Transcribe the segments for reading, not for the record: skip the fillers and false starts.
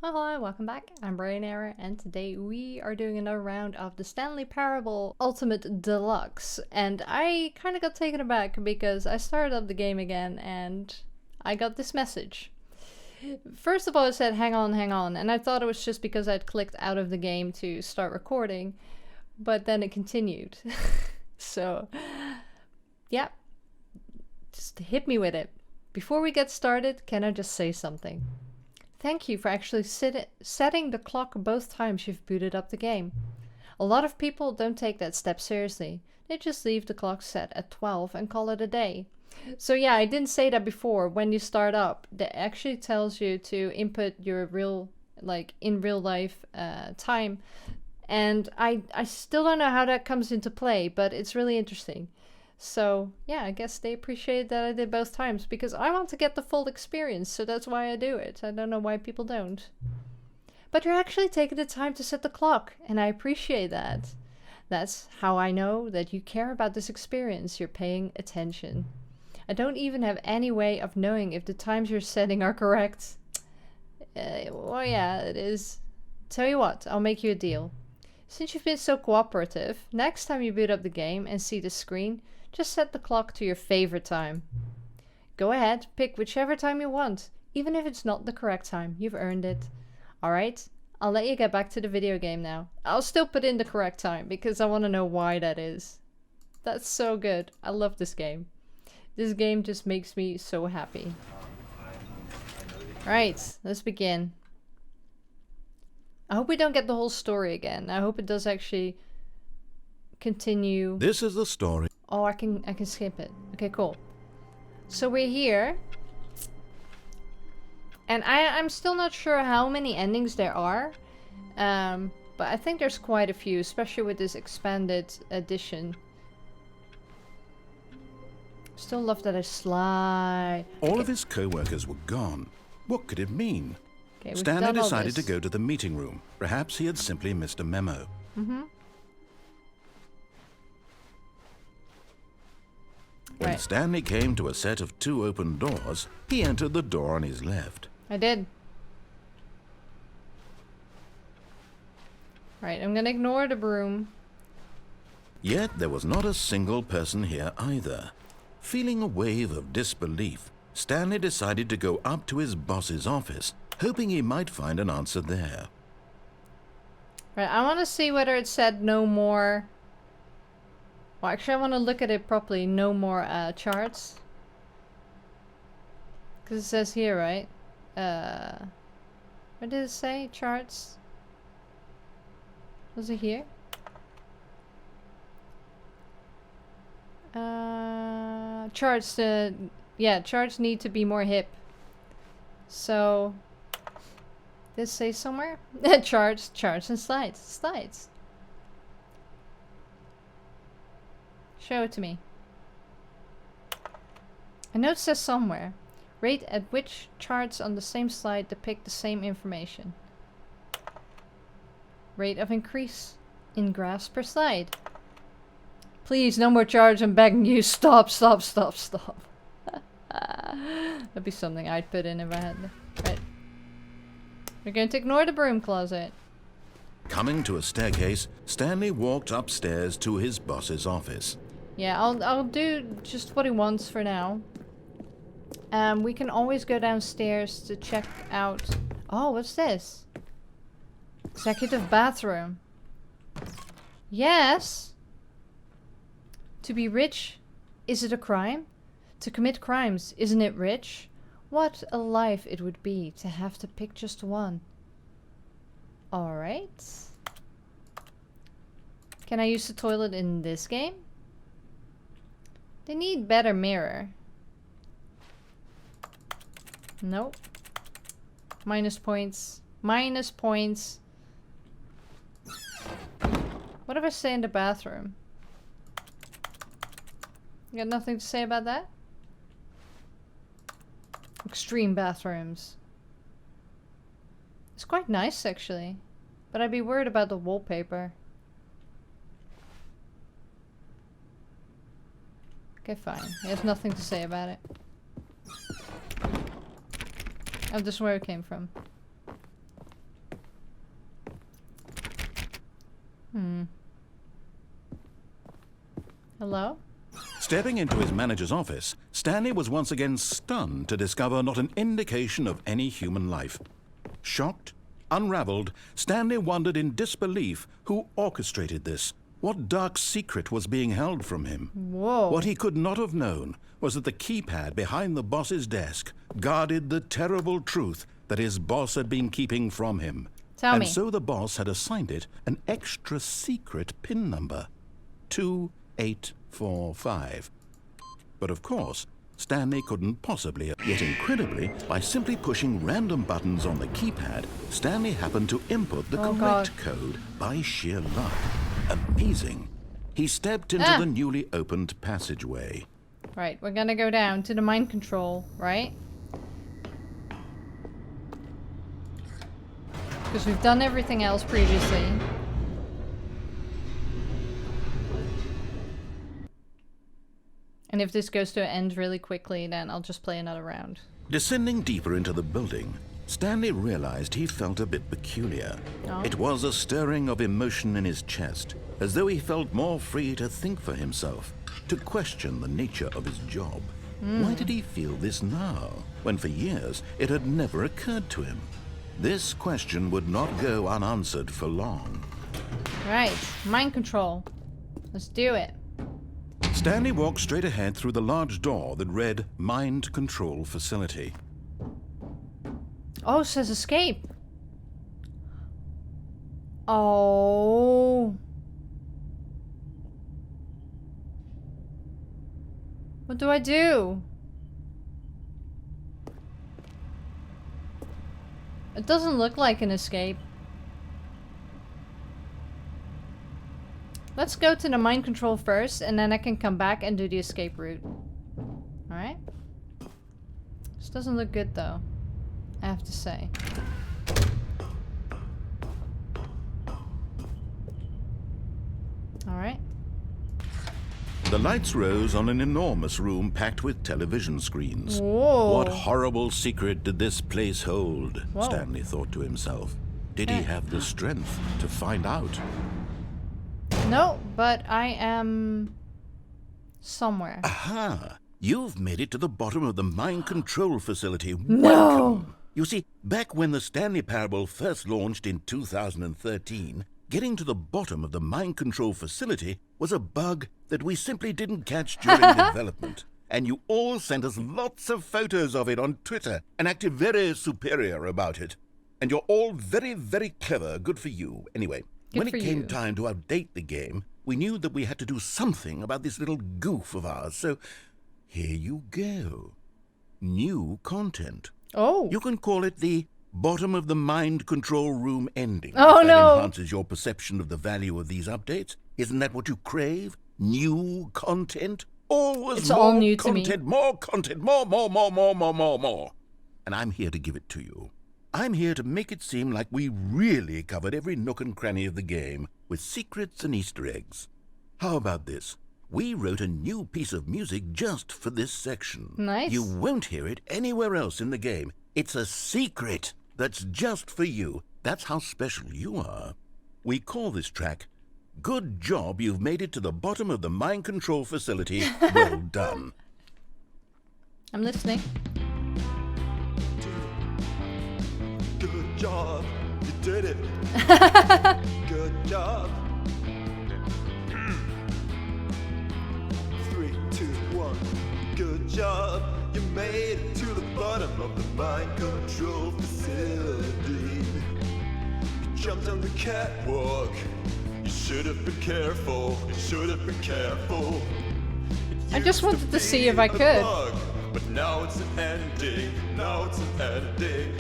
Hi, welcome back. I'm Brainera, and today we are doing another round of the Stanley Parable Ultimate Deluxe. And I kind of got taken aback because I started up the game again and I got this message. First of all, it said hang on, and I thought it was just because I'd clicked out of the game to start recording, but then it continued. So, yeah, just hit me with it. Before we get started, can I just say something? Thank you for actually setting the clock both times you've booted up the game. A lot of people don't take that step seriously. They just leave the clock set at 12 and call it a day. So yeah, I didn't say that before. When you start up, that actually tells you to input your in real life time. And I still don't know how that comes into play, but it's really interesting. So yeah, I guess they appreciate that I did both times because I want to get the full experience, so that's why I do it. I don't know why people don't. But you're actually taking the time to set the clock, and I appreciate that. That's how I know that you care about this experience. You're paying attention. I don't even have any way of knowing if the times you're setting are correct. Well, yeah, it is. Tell you what, I'll make you a deal. Since you've been so cooperative, next time you boot up the game and see the screen, just set the clock to your favorite time. Go ahead, pick whichever time you want, even if it's not the correct time. You've earned it. Alright, I'll let you get back to the video game now. I'll still put in the correct time because I want to know why that is. That's so good. I love this game. This game just makes me so happy. Alright, let's begin. I hope we don't get the whole story again. I hope it does actually continue. This is the story. Oh, I can skip it. Okay, cool. So we're here. And I'm still not sure how many endings there are. But I think there's quite a few, especially with this expanded edition. Still love that I slide. All of his co-workers were gone. What could it mean? Okay, Stanley decided to go to the meeting room. Perhaps he had simply missed a memo. When Stanley came to a set of 2 open doors, he entered the door on his left. I did. Right, I'm gonna ignore the broom. Yet there was not a single person here either. Feeling a wave of disbelief, Stanley decided to go up to his boss's office, hoping he might find an answer there. Right, I want to see whether it said no more. Well, actually, I want to look at it properly. No more charts. Because it says here, right? What did it say? Charts? Was it here? Charts. Yeah, charts need to be more hip. So, does it say somewhere? charts and slides. Slides. Show it to me. A note says somewhere. Rate at which charts on the same slide depict the same information. Rate of increase in graphs per slide. Please, no more charts. I'm begging you. Stop. That'd be something I'd put in if I had. Right. We're going to ignore the broom closet. Coming to a staircase, Stanley walked upstairs to his boss's office. Yeah, I'll do just what he wants for now. We can always go downstairs to check out. Oh, what's this? Executive bathroom. Yes. To be rich, is it a crime? To commit crimes, isn't it rich? What a life it would be to have to pick just one. Alright. Can I use the toilet in this game? They need better mirror. Nope. Minus points. Minus points. What if I stay in the bathroom? You got nothing to say about that? Extreme bathrooms. It's quite nice actually. But I'd be worried about the wallpaper. Okay, fine. He has nothing to say about it. Oh, this is where it came from. Hello? Stepping into his manager's office, Stanley was once again stunned to discover not an indication of any human life. Shocked, unraveled, Stanley wondered in disbelief who orchestrated this. What dark secret was being held from him? Whoa. What he could not have known was that the keypad behind the boss's desk guarded the terrible truth that his boss had been keeping from him. Tell me. And so the boss had assigned it an extra secret PIN number. 2845. But of course, Stanley couldn't possibly, yet incredibly, by simply pushing random buttons on the keypad, Stanley happened to input the correct code by sheer luck. Amazing. He stepped into the newly opened passageway. Right, we're gonna go down to the mind control, right? Because we've done everything else previously. And if this goes to an end really quickly, then I'll just play another round. Descending deeper into the building, Stanley realized he felt a bit peculiar. Oh. It was a stirring of emotion in his chest, as though he felt more free to think for himself, to question the nature of his job. Why did he feel this now, when for years it had never occurred to him? This question would not go unanswered for long. Right, mind control. Let's do it. Stanley walked straight ahead through the large door that read Mind Control Facility. Oh, it says escape. Oh. What do I do? It doesn't look like an escape. Let's go to the mind control first, and then I can come back and do the escape route. Alright. This doesn't look good though, I have to say. Alright. The lights rose on an enormous room packed with television screens. Whoa. What horrible secret did this place hold? Whoa. Stanley thought to himself. Did he have the strength to find out? No, but I am somewhere. Aha! You've made it to the bottom of the mind control facility. No! Welcome! You see, back when the Stanley Parable first launched in 2013, getting to the bottom of the mind control facility was a bug that we simply didn't catch during development. And you all sent us lots of photos of it on Twitter and acted very superior about it. And you're all very, very clever. Good for you. Anyway, when it came time to update the game, we knew that we had to do something about this little goof of ours. So here you go. New content. Oh. You can call it the bottom of the mind control room ending. Oh, that no. enhances your perception of the value of these updates. Isn't that what you crave? New content? Always It's more all new to me. content, more content, more. And I'm here to give it to you. I'm here to make it seem like we really covered every nook and cranny of the game with secrets and Easter eggs. How about this? We wrote a new piece of music just for this section. Nice. You won't hear it anywhere else in the game. It's a secret that's just for you. That's how special you are. We call this track, Good Job You've Made It to the Bottom of the Mind Control Facility. Well done. I'm listening. Good job, you did it. Good job. 3, 2, 1. Good job, you made it to the bottom of the mind control facility. You jumped on the catwalk. You should have been careful. You should have been careful. I just wanted to see if I could. Bug, but now it's an ending. Now it's an ending.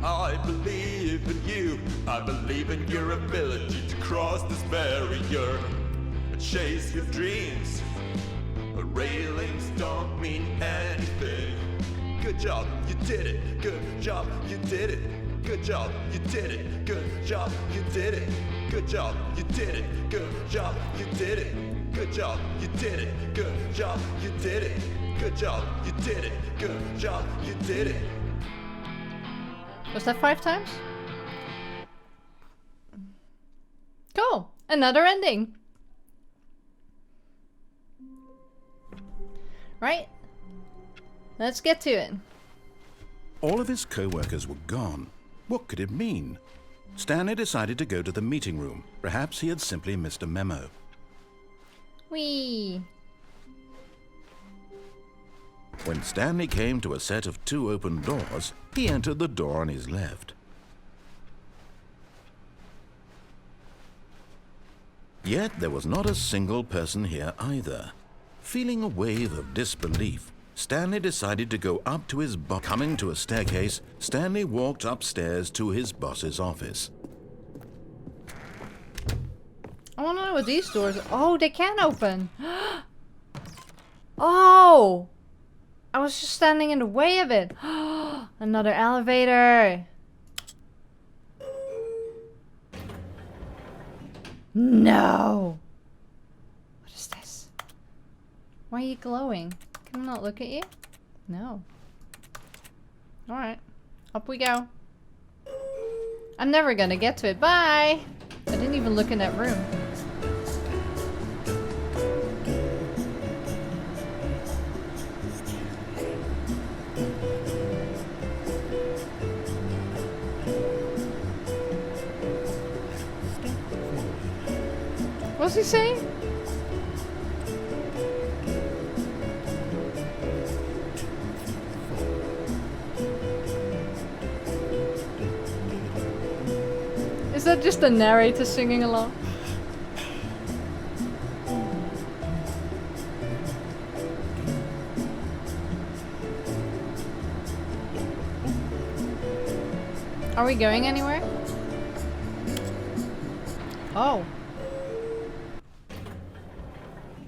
I believe in you. I believe in your ability to cross this barrier and chase your dreams. Railings don't mean anything. Good job, you did it. Good job, you did it. Good job, you did it. Good job, you did it. Good job, you did it. Good job, you did it. Good job, you did it. Good job, you did it. Good job, you did it. Good job, you did it. Was that 5 times? Cool. Another ending. Right. Let's get to it. All of his co-workers were gone. What could it mean? Stanley decided to go to the meeting room. Perhaps he had simply missed a memo. Whee! When Stanley came to a set of 2 open doors, he entered the door on his left. Yet there was not a single person here either. Feeling a wave of disbelief, Stanley decided to go up to his boss. Coming to a staircase, Stanley walked upstairs to his boss's office. I want to know what these doors... Oh, they can open. Oh! I was just standing in the way of it. Another elevator. No! What is this? Why are you glowing? Can I not look at you? No. Alright. Up we go. I'm never gonna get to it. Bye! I didn't even look in that room. What's he saying? Is that just the narrator singing along? Are we going anywhere? Oh.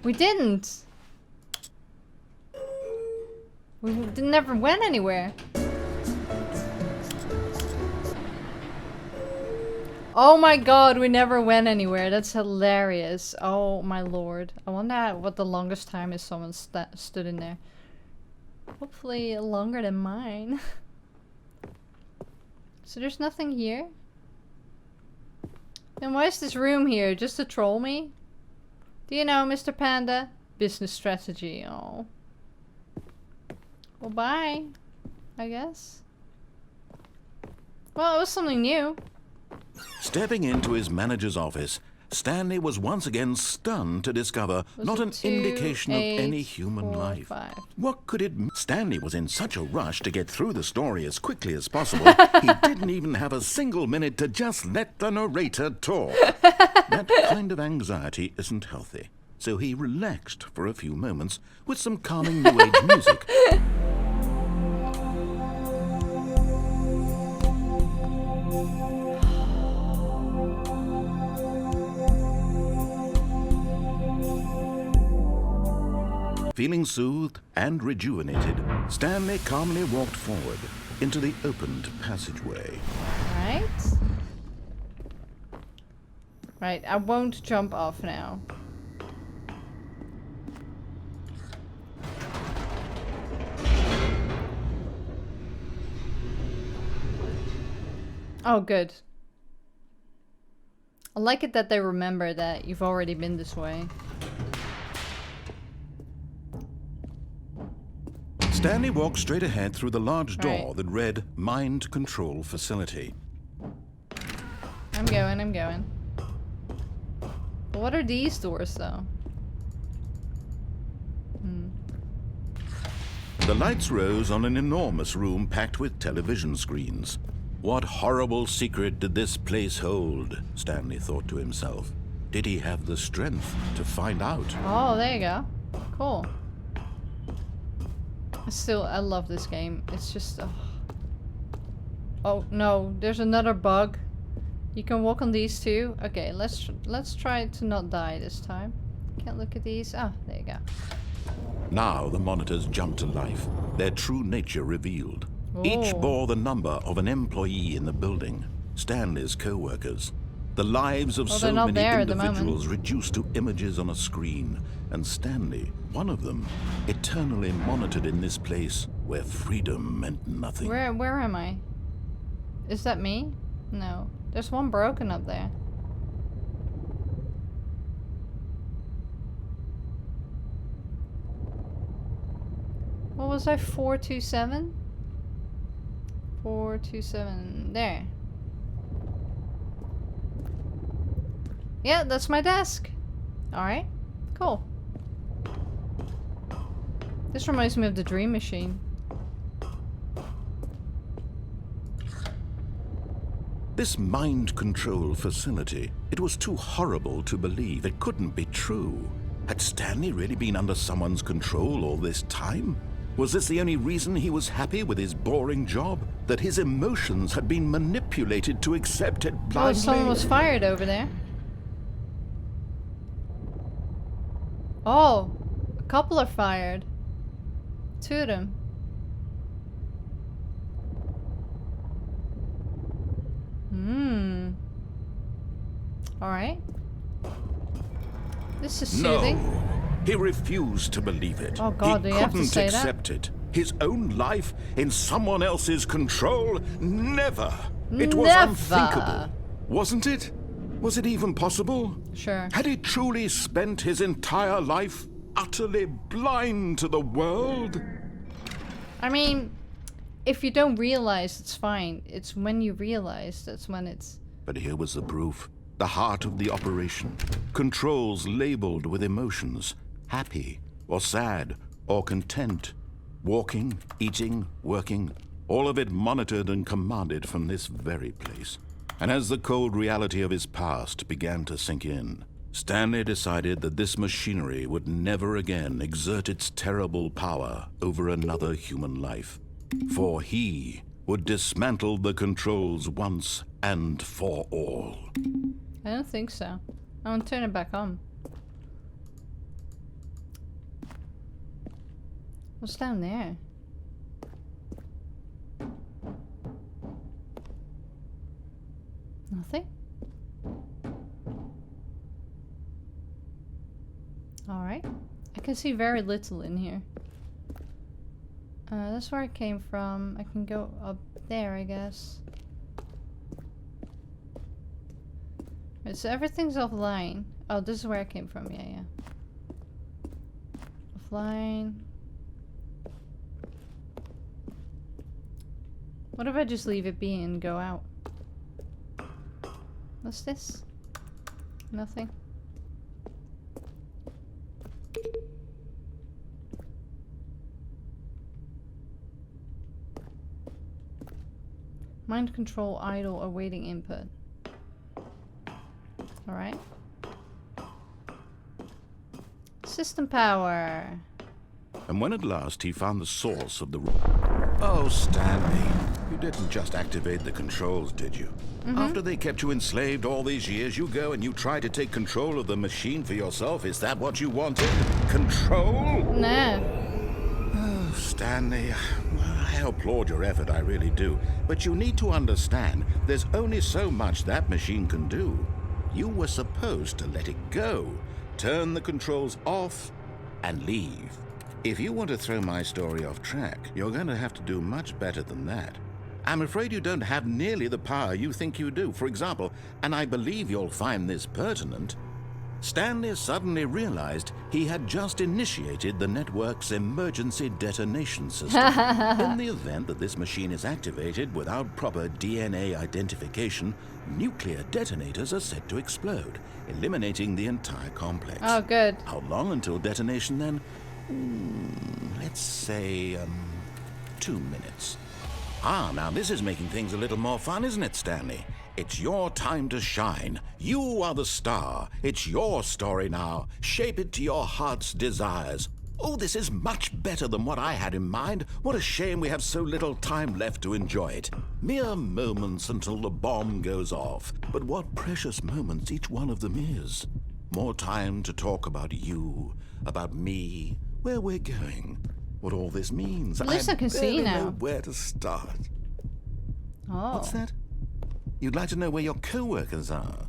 We didn't. We never went anywhere. Oh my god, we never went anywhere. That's hilarious. Oh my lord. I wonder what the longest time is someone stood in there. Hopefully longer than mine. So there's nothing here? Then why is this room here? Just to troll me? Do you know, Mr. Panda? Business strategy. Oh. Well, bye. I guess. Well, it was something new. Stepping into his manager's office, Stanley was once again stunned to discover not an 2, indication of 8, any human 4, life. 5. What could it mean? Stanley was in such a rush to get through the story as quickly as possible, he didn't even have a single minute to just let the narrator talk. That kind of anxiety isn't healthy, so he relaxed for a few moments with some calming New Age music. Feeling soothed and rejuvenated, Stanley calmly walked forward into the opened passageway. Right. Right, I won't jump off now. Oh, good. I like it that they remember that you've already been this way. Stanley walked straight ahead through the large door Right. that read Mind Control Facility. I'm going. But what are these doors, though? The lights rose on an enormous room packed with television screens. What horrible secret did this place hold? Stanley thought to himself. Did he have the strength to find out? Oh, there you go. Cool. I love this game. It's just... Oh, no. There's another bug. You can walk on these too. Okay, let's try to not die this time. Can't look at these. Ah, there you go. Now the monitors jumped to life, their true nature revealed. Each Oh. bore the number of an employee in the building, Stanley's co-workers. The lives of Well, so they're not many there at the individuals reduced to images on a screen, and Stanley, one of them, eternally monitored in this place where freedom meant nothing. Where am I? Is that me? No. There's one broken up there. What was I? 427? 427. There. Yeah, that's my desk. Alright. Cool. This reminds me of the Dream Machine. This mind control facility, it was too horrible to believe. It couldn't be true. Had Stanley really been under someone's control all this time? Was this the only reason he was happy with his boring job? That his emotions had been manipulated to accept it Oh, blindly? someone was fired over there. Oh, a couple are fired. 2 of them. Alright. This is soothing. No, he refused to believe it. Oh God, do he you have to couldn't say accept it. His own life in someone else's control? Never. It was Never. unthinkable. Wasn't it? Was it even possible? Sure. Had he truly spent his entire life utterly blind to the world? I mean, if you don't realize, it's fine. It's when you realize that's when it's... But here was the proof. The heart of the operation. Controls labeled with emotions. Happy, or sad, or content. Walking, eating, working. All of it monitored and commanded from this very place. And as the cold reality of his past began to sink in, Stanley decided that this machinery would never again exert its terrible power over another human life. For he would dismantle the controls once and for all. I don't think so. I want to turn it back on. What's down there? Nothing? Alright. I can see very little in here. That's where I came from. I can go up there, I guess. Right, so everything's offline. Oh, this is where I came from. Yeah. Offline. What if I just leave it be and go out? What's this? Nothing. Mind control idle awaiting input. Alright. System power. And when at last he found the source of the... Oh, Stanley, you didn't just activate the controls, did you? After they kept you enslaved all these years, you go and you try to take control of the machine for yourself. Is that what you wanted? Control? No. Oh, Stanley, I applaud your effort, I really do. But you need to understand, there's only so much that machine can do. You were supposed to let it go, turn the controls off, and leave. If you want to throw my story off track, you're going to have to do much better than that. I'm afraid you don't have nearly the power you think you do. For example, and I believe you'll find this pertinent, Stanley suddenly realized he had just initiated the network's emergency detonation system. In the event that this machine is activated without proper DNA identification, nuclear detonators are set to explode, eliminating the entire complex. Oh, good. How long until detonation then? Let's say, 2 minutes. Ah, now this is making things a little more fun, isn't it, Stanley? It's your time to shine. You are the star. It's your story now. Shape it to your heart's desires. Oh, this is much better than what I had in mind. What a shame we have so little time left to enjoy it. Mere moments until the bomb goes off. But what precious moments each one of them is. More time to talk about you, about me, where we're going, what all this means. At least I can see now. Know where to start. Oh. What's that? You'd like to know where your co-workers are?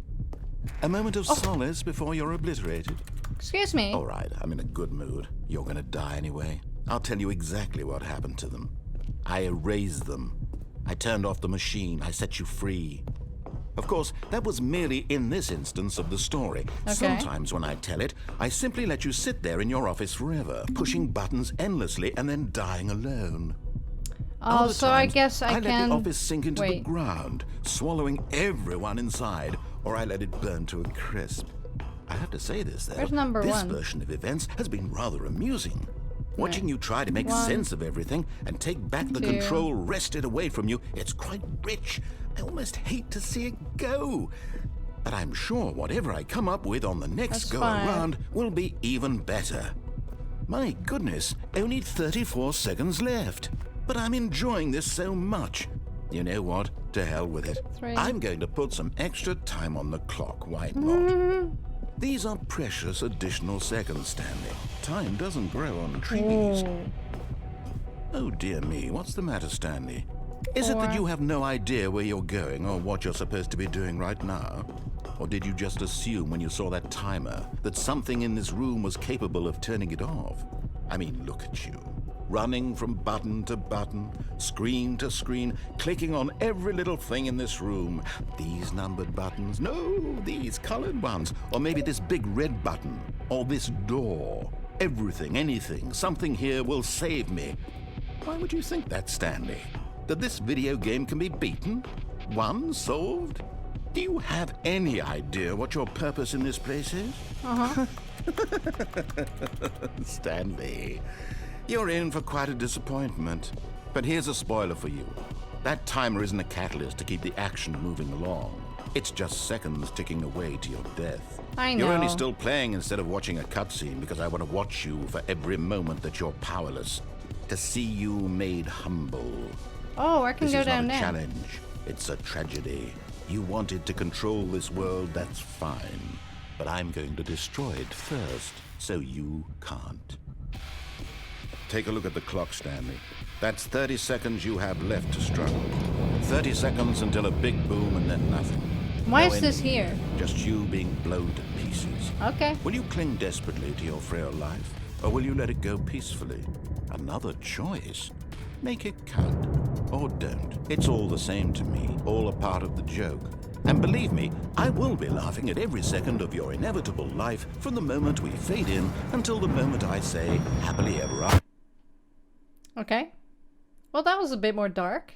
A moment of solace before you're obliterated? Excuse me. All right, I'm in a good mood. You're gonna die anyway. I'll tell you exactly what happened to them. I erased them. I turned off the machine. I set you free. Of course, that was merely in this instance of the story. Okay. Sometimes when I tell it, I simply let you sit there in your office forever, pushing buttons endlessly and then dying alone. Oh, Other so I times, guess I let can... the office sink into the Wait. ground, swallowing everyone inside, or I let it burn to a crisp. I have to say this, though. Where's number this one? version of events has been rather amusing. Watching you try to make One, sense of everything and take back the two. control wrested away from you, it's quite rich. I almost hate to see it go. But I'm sure whatever I come up with on the next That's go-around will be even better. My goodness, only 34 seconds left. But I'm enjoying this so much. You know what? To hell with it. 3. I'm going to put some extra time on the clock, why not? These are precious additional seconds, Stanley. Time doesn't grow on trees. Oh dear me, what's the matter, Stanley? Is it that 4. you have no idea where you're going or what you're supposed to be doing right now? Or did you just assume when you saw that timer that something in this room was capable of turning it off? I mean, look at you. Running from button to button, screen to screen, clicking on every little thing in this room. These numbered buttons, no, these colored ones. Or maybe this big red button, or this door. Everything, anything, something here will save me. Why would you think that, Stanley? That this video game can be beaten? Won? Solved? Do you have any idea what your purpose in this place is? Stanley, you're in for quite a disappointment. But here's a spoiler for you. That timer isn't a catalyst to keep the action moving along. It's just seconds ticking away to your death. I know. You're only still playing instead of watching a cutscene because I want to watch you for every moment that you're powerless. To see you made humble. Oh, I can This go is down not a there. challenge. It's a tragedy. You wanted to control this world, that's fine. But I'm going to destroy it first, so you can't. Take a look at the clock, Stanley. That's 30 seconds you have left to struggle. 30 seconds until a big boom and then nothing. Why No is this ending. here? Just you being blown to pieces. Okay. Will you cling desperately to your frail life, or will you let it go peacefully? Another choice. Make it count. Or don't. It's all the same to me, all a part of the joke. And believe me, I will be laughing at every second of your inevitable life from the moment we fade in until the moment I say, happily ever after. Okay. Well, that was a bit more dark.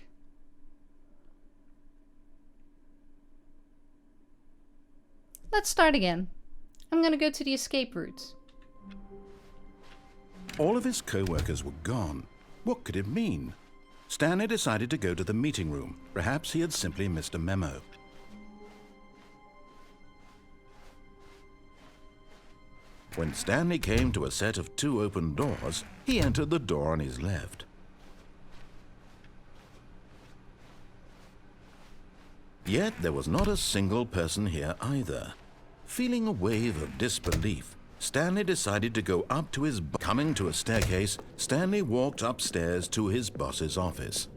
Let's start again. I'm gonna go to the escape route. All of his co-workers were gone. What could it mean? Stanley decided to go to the meeting room. Perhaps he had simply missed a memo. When Stanley came to a set of 2 open doors, he entered the door on his left. Yet there was not a single person here either. Feeling a wave of disbelief, Stanley decided to go up to his coming to a staircase, Stanley walked upstairs to his boss's office.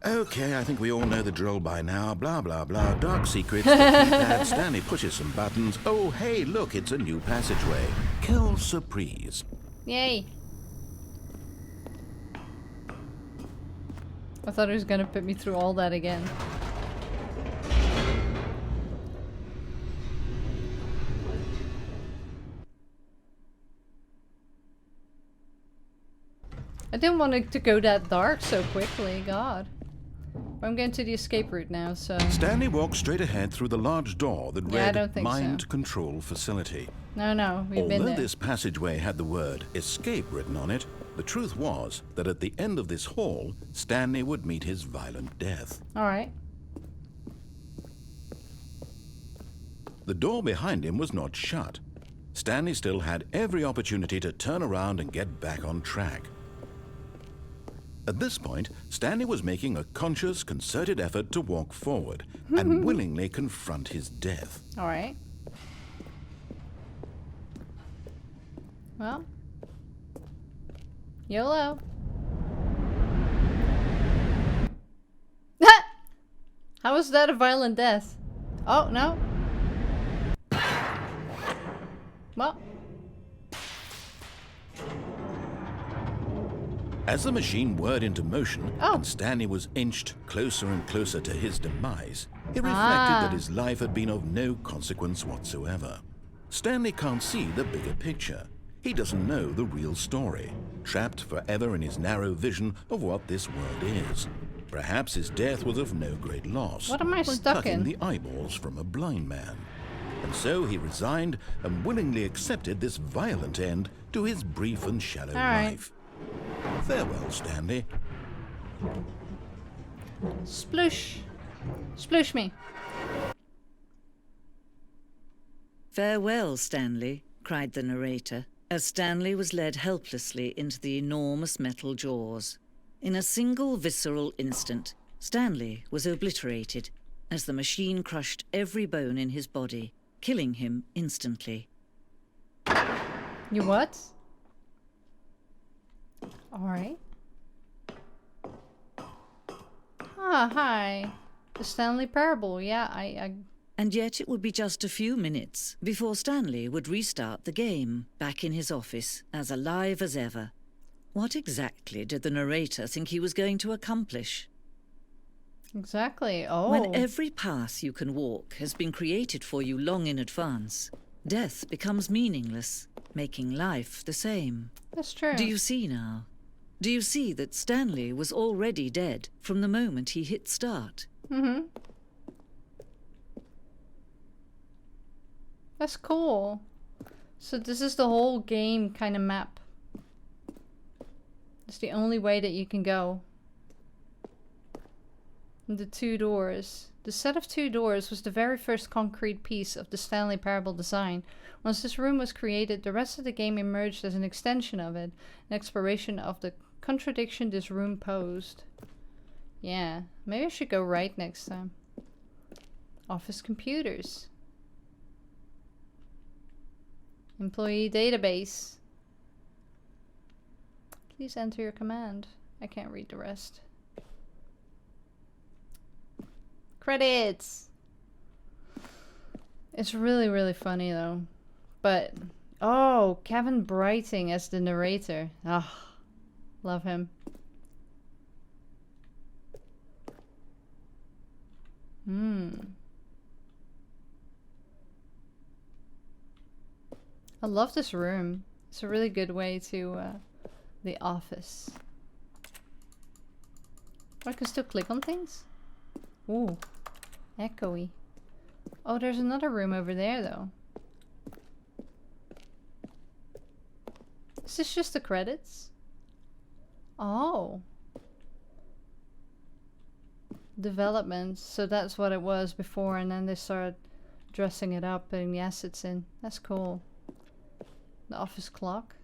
Okay, I think we all know the drill by now. Blah, blah, blah. Dark secrets. The keypad. Stanley pushes some buttons. Oh, hey, look, it's a new passageway. Quelle surprise. Yay. I thought he was gonna put me through all that again. I didn't want it to go that dark so quickly, God. I'm going to the escape route now, so... Stanley walked straight ahead through the large door that Yeah, I read don't think Mind so. Control Facility. No, we've been Although there. this passageway had the word escape written on it, the truth was that at the end of this hall, Stanley would meet his violent death. Alright. The door behind him was not shut. Stanley still had every opportunity to turn around and get back on track. At this point, Stanley was making a conscious, concerted effort to walk forward and willingly confront his death. Alright. Well. YOLO. How was that a violent death? Oh, no. Well. As the machine whirred into motion Oh. and Stanley was inched closer and closer to his demise, he reflected that his life had been of no consequence whatsoever. Stanley can't see the bigger picture. He doesn't know the real story, trapped forever in his narrow vision of what this world is. Perhaps his death was of no great loss. What am I like stuck plucking in? the eyeballs from a blind man. And so he resigned and willingly accepted this violent end to his brief and shallow life. Farewell, Stanley. Sploosh. Sploosh me. "Farewell, Stanley," cried the narrator, as Stanley was led helplessly into the enormous metal jaws. In a single visceral instant, Stanley was obliterated as the machine crushed every bone in his body, killing him instantly. You what? Alright. Ah, hi. The Stanley Parable. Yeah, I And yet it would be just a few minutes before Stanley would restart the game, back in his office, as alive as ever. What exactly did the narrator think he was going to accomplish? exactly. Oh. When every path you can walk has been created for you long in advance, death becomes meaningless, making life the same. That's true. Do you see now? Do you see that Stanley was already dead from the moment he hit start? Mm-hmm. That's cool. So this is the whole game kind of map. It's the only way that you can go. And the 2 doors. The set of 2 doors was the very first concrete piece of the Stanley Parable design. Once this room was created, the rest of the game emerged as an extension of it, an exploration of the contradiction this room posed. Yeah, maybe I should go right next time. Office computers. Employee database. Please enter your command. I can't read the rest. Credits! It's really, really funny though. But, oh, Kevin Brighting as the narrator. Ah, love him. I love this room. It's a really good way to the office. I can still click on things? Ooh, echoey. Oh, there's another room over there though. Is this just the credits? Oh. Development, so that's what it was before, and then they started dressing it up, putting the assets in. That's cool. The office clock.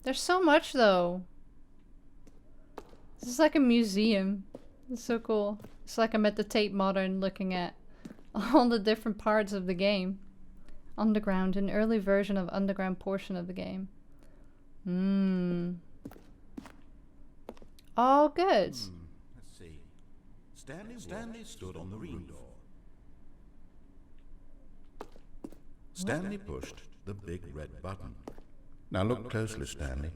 There's so much though. This is like a museum. It's so cool. It's like I'm at the Tate Modern looking at all the different parts of the game. Underground, an early version of underground portion of the game. Oh, good. Let's see. Stanley stood on the room door. Stanley pushed the big red button. Now look closely, Stanley.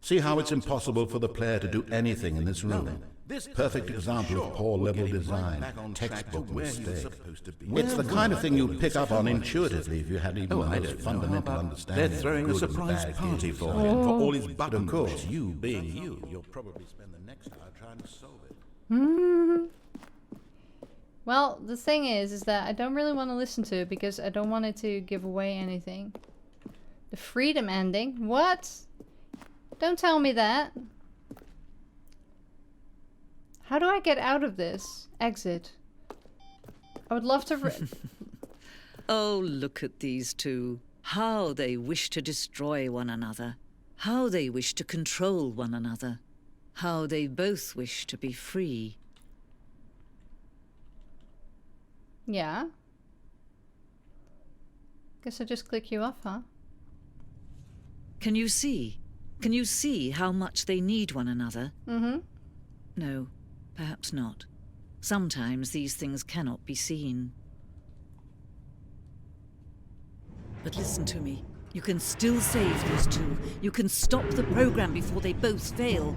See how it's impossible for the player to do anything in this room. Perfect example of poor level design, textbook mistake. It's the kind of thing you'd pick up on intuitively if you had even the most fundamental understanding. They're throwing a of good and surprise bad party games. for him, for all his But button of course, pushes. you being you, you'll probably spend the next hour trying to solve it. Well, the thing is that I don't really want to listen to it because I don't want it to give away anything. The freedom ending? What? Don't tell me that. How do I get out of this? Exit. I would love to... Oh, look at these two. How they wish to destroy one another. How they wish to control one another. How they both wish to be free. Yeah. Guess I just click you off, huh? Can you see? Can you see how much they need one another? No, perhaps not. Sometimes these things cannot be seen. But listen to me. You can still save these two. You can stop the program before they both fail.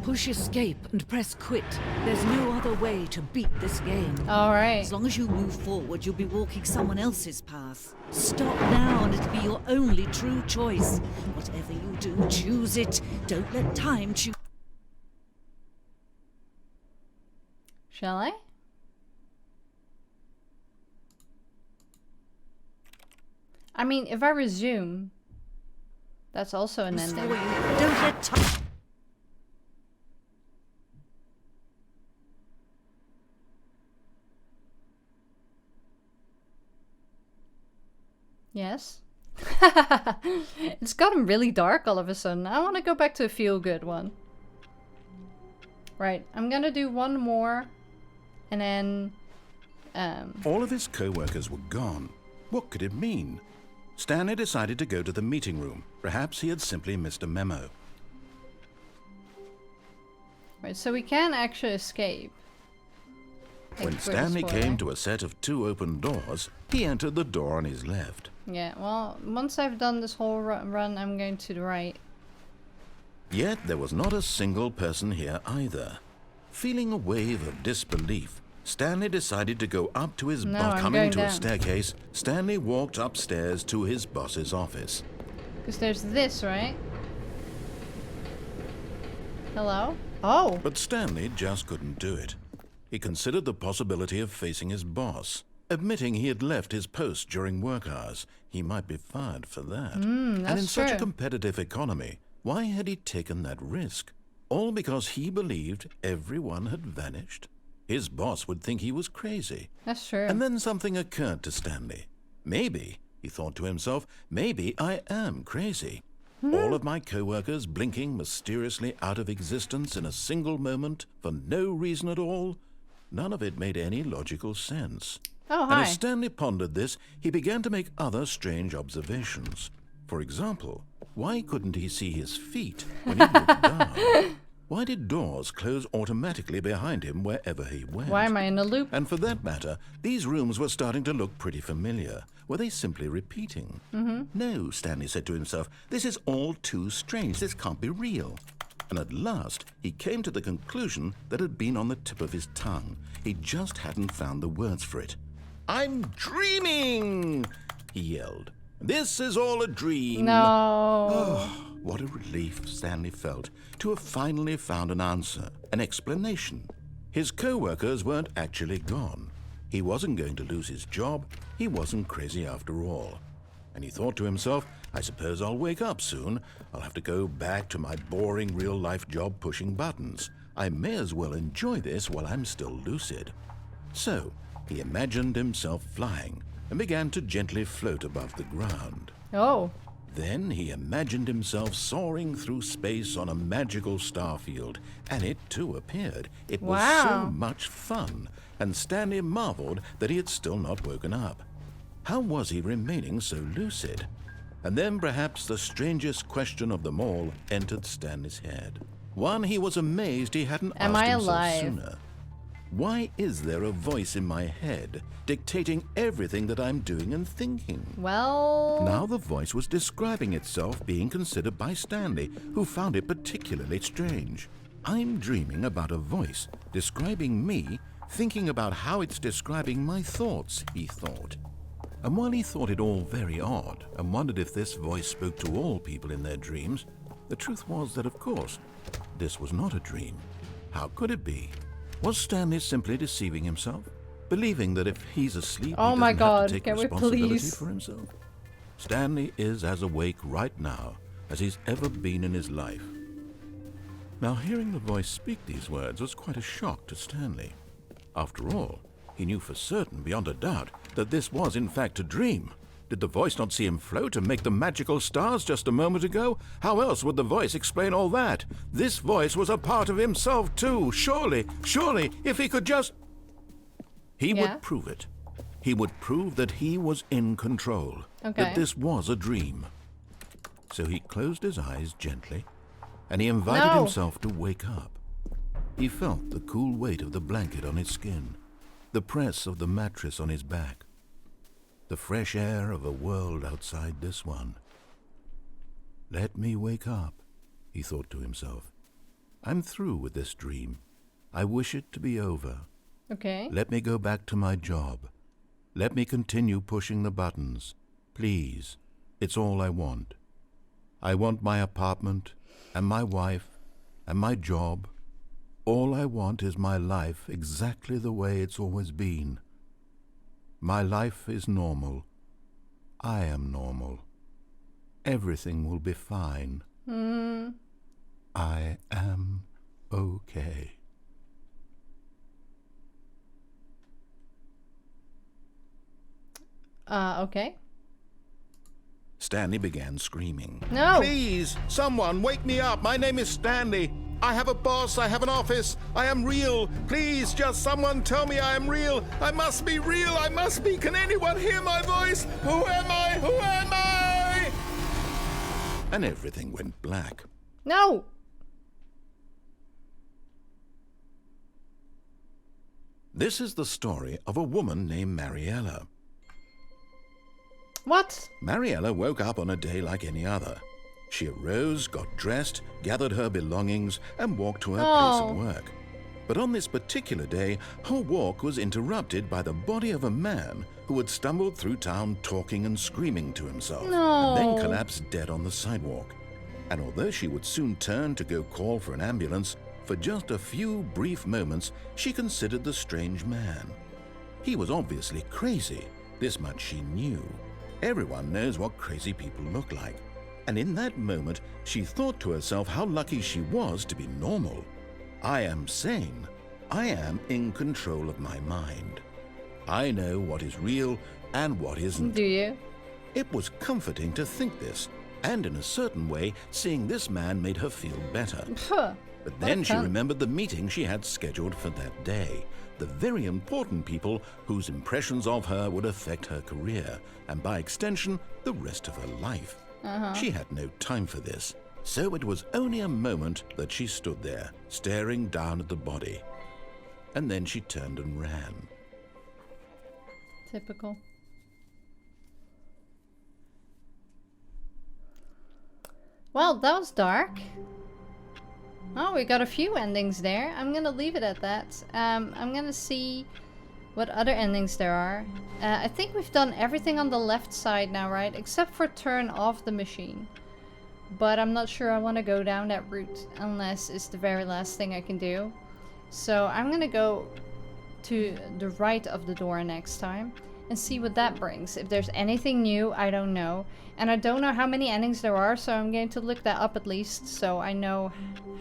Push escape and press quit. There's no other way to beat this game. All right. As long as you move forward, you'll be walking someone else's path. Stop now and it'll be your only true choice. Whatever you do, choose it. Don't let time choose. Shall I? I mean, if I resume, that's also an ending. For you. Don't let time. Yes. It's gotten really dark all of a sudden. I want to go back to a feel-good one. Right, I'm gonna do one more, and then... All of his co-workers were gone. What could it mean? Stanley decided to go to the meeting room. Perhaps he had simply missed a memo. Right, so we can actually escape. When Stanley came to a set of 2 open doors, he entered the door on his left. Yeah, well, once I've done this whole run, I'm going to the right. Yet there was not a single person here either. Feeling a wave of disbelief, Stanley decided to go up to his boss. Coming to a staircase, Stanley walked upstairs to his boss's office. Because there's this, right? Hello? Oh! But Stanley just couldn't do it. He considered the possibility of facing his boss. Admitting he had left his post during work hours, he might be fired for that. And in such a competitive economy, why had he taken that risk? All because he believed everyone had vanished? His boss would think he was crazy. That's true. And then something occurred to Stanley. Maybe, he thought to himself, maybe I am crazy. All of my co-workers blinking mysteriously out of existence in a single moment for no reason at all? None of it made any logical sense. Oh, And hi. as Stanley pondered this, he began to make other strange observations. For example, why couldn't he see his feet when he looked down? Why did doors close automatically behind him wherever he went? Why am I in a loop? And for that matter, these rooms were starting to look pretty familiar. Were they simply repeating? No, Stanley said to himself, this is all too strange. This can't be real. And at last, he came to the conclusion that had been on the tip of his tongue. He just hadn't found the words for it. I'm dreaming, he yelled. This is all a dream. No. Oh, what a relief Stanley felt to have finally found an answer, an explanation. His co-workers weren't actually gone. He wasn't going to lose his job. He wasn't crazy after all. And he thought to himself, I suppose I'll wake up soon. I'll have to go back to my boring real-life job pushing buttons. I may as well enjoy this while I'm still lucid. So, he imagined himself flying and began to gently float above the ground. Oh. Then he imagined himself soaring through space on a magical starfield, and it too appeared. It was so much fun, and Stanley marveled that he had still not woken up. How was he remaining so lucid? And then perhaps the strangest question of them all entered Stanley's head. One he was amazed he hadn't asked himself sooner. Why is there a voice in my head dictating everything that I'm doing and thinking? Well... Now the voice was describing itself being considered by Stanley, who found it particularly strange. I'm dreaming about a voice describing me, thinking about how it's describing my thoughts, he thought. And while he thought it all very odd and wondered if this voice spoke to all people in their dreams, the truth was that, of course, this was not a dream. How could it be? Was Stanley simply deceiving himself? Believing that if he's asleep, he doesn't have to take responsibility for himself? Stanley is as awake right now as he's ever been in his life. Now, hearing the voice speak these words was quite a shock to Stanley. After all, he knew for certain, beyond a doubt, that this was in fact a dream. Did the voice not see him float and make the magical stars just a moment ago? How else would the voice explain all that? This voice was a part of himself too. Surely, if he could just... He would prove it. He would prove that he was in control. That this was a dream. So he closed his eyes gently, and he invited himself to wake up. He felt the cool weight of the blanket on his skin, the press of the mattress on his back, the fresh air of a world outside this one. Let me wake up, he thought to himself. I'm through with this dream. I wish it to be over. Okay. Let me go back to my job. Let me continue pushing the buttons. Please, it's all I want. I want my apartment, and my wife, and my job. All I want is my life exactly the way it's always been. My life is normal. I am normal. Everything will be fine. I am okay. Okay. Stanley began screaming. No! Please, someone, wake me up. My name is Stanley. I have a boss. I have an office. I am real. Please, just someone tell me I am real. I must be real. I must be. Can anyone hear my voice? Who am I? Who am I? And everything went black. No! This is the story of a woman named Mariella. What? Mariella woke up on a day like any other. She arose, got dressed, gathered her belongings, and walked to her place of work. But on this particular day, her walk was interrupted by the body of a man who had stumbled through town talking and screaming to himself, and then collapsed dead on the sidewalk. And although she would soon turn to go call for an ambulance, for just a few brief moments she considered the strange man. He was obviously crazy, this much she knew. Everyone knows what crazy people look like. And in that moment, she thought to herself how lucky she was to be normal. I am sane. I am in control of my mind. I know what is real and what isn't. Do you? It was comforting to think this, and in a certain way, seeing this man made her feel better. But then she remembered the meeting she had scheduled for that day. The very important people whose impressions of her would affect her career, and by extension, the rest of her life. She had no time for this, so it was only a moment that she stood there, staring down at the body. And then she turned and ran. Typical. Well, that was dark. Oh, we got a few endings there. I'm gonna leave it at that. I'm gonna see what other endings there are. I think we've done everything on the left side now, right? Except for turn off the machine. But I'm not sure I want to go down that route unless it's the very last thing I can do. So I'm gonna go to the right of the door next time and see what that brings. If there's anything new, I don't know. And I don't know how many endings there are, so I'm going to look that up at least, so I know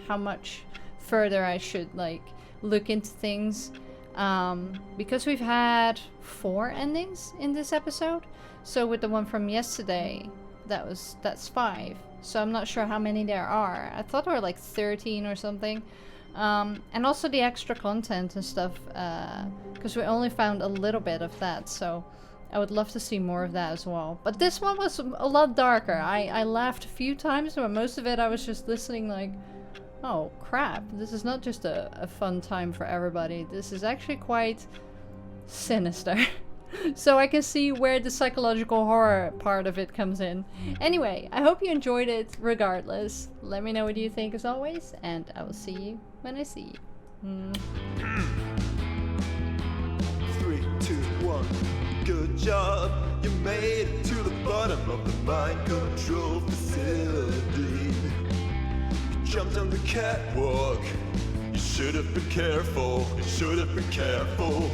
how much further I should like look into things. Because we've had 4 endings in this episode, so with the one from yesterday, that's 5. So I'm not sure how many there are. I thought there were like 13 or something. And also the extra content and stuff, because we only found a little bit of that, so I would love to see more of that as well. But this one was a lot darker. I laughed a few times, but most of it I was just listening like, oh crap, this is not just a fun time for everybody. This is actually quite sinister. So I can see where the psychological horror part of it comes in. Anyway, I hope you enjoyed it regardless. Let me know what you think as always, and I will see you when I see you. 3, 2, 1. Good job, you made it to the bottom of the mind control facility. You jumped on the catwalk. You should have been careful. You should have been careful.